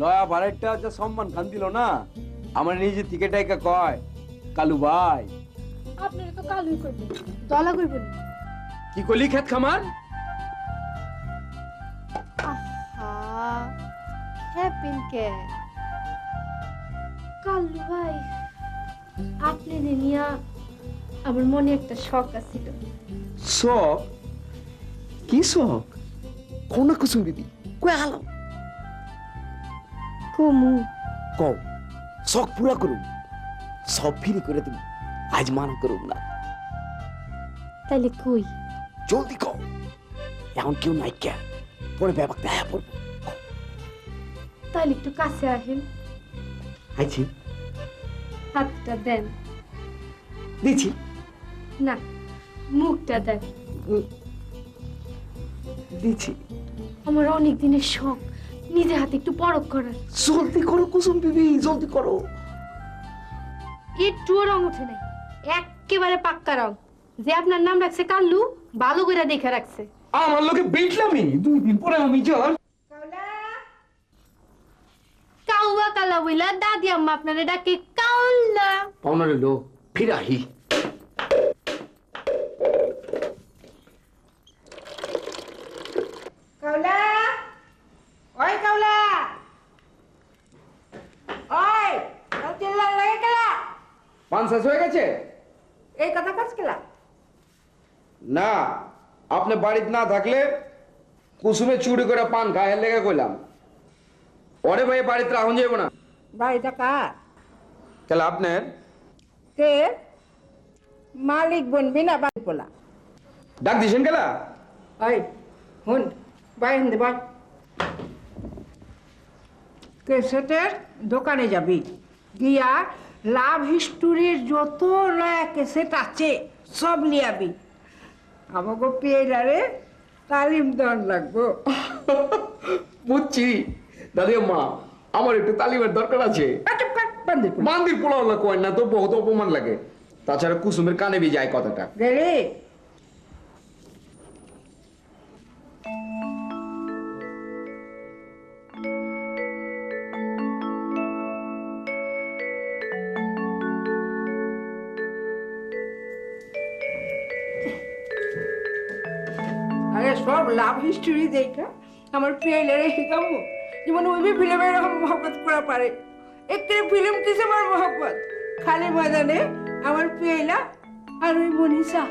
লয়া ভাড়াটা যে সম্মান খান দিল না আমার নিজে থেকে টাকা কয় কালু ভাই। আপনারা তো কালুই করবেন, দলা করবেন। কি কলি খেত খামার? আহা, হ্যাপিন কে কালু ভাই, আপনি নিয়া আমার মনে একটা শখ আছিল। শখ? কি শখ? কোন কুসুম বিবি কই আলো কমু কও, শখ পুরা করুম, সব ফিরি করে তুমি আজ মানা করুম না। তাইলে কই? জলদি কও, এখন কেউ নাই কে, পরে ব্যাপার দেখা পড়বো। তাইলে একটু কাছে আসেন, আইছি, হাতটা দেন। দিছি। না, মুখটা দেন। দিছি। আমার অনেক দিনের শখ নিজে হাতে একটু পরখ করার। জলদি করো কুসুম বিবি, জলদি করো। একটুও রং ওঠে নাই, একেবারে পাক্কা রং। যে আপনার নাম রাখছে কাল্লু, ভালো করে দেখে রাখছে। আমার লোকে বেটলামি 2 দিন পরে আমি যার কাউয়া কালা বইলা দাদি আম্মা আপনারে ডাকে কাউলা। পাওনা রইল, ফিরাহি। কাউলা, ওই কাউলা, ওই চিল্লা লাগে কেলা? পান শেষ হয়ে গেছে? এই কথা কাজ কেলা? না, আপনি বাড়িতে না থাকলে কুসুমে চুরি করে পান খায় লেগে কইলাম। ওরে ভাই বাড়িতে রাখুন যাইব না। বাড়িটা কার? তাহলে আপনার? কে? মালিক বনবি না বাড়ি পোলা? ডাক দিছেন কেলা? ওই হুন, বাই হুন দে বাই। কেসেটের দোকানে যাবি, গিয়া লাভ হিস্টোরির যত নয়া কেসেট আছে সব লিয়াবি। আমাকে পেয়েলারে তালিম দেওয়ার লাগবো। বুঝছি দাদি মা, আমার একটু তালিমের দরকার আছে। মন্দির পোলা কয় না তো বহুত অপমান লাগে। তাছাড়া কুসুমের কানে বি যায় কথাটা। গেলে আরে সব লাভ হিস্টোরি দেখা আমার প্রিয়লারে শিখাবো যেমন ওই ফিল্মে এরকম মহব্বত করা পারে। একটি ফিল্ম কিসে আমার মহব্বত, খালি ময়দানে আমার প্রিয়লা আর ওই মনীষা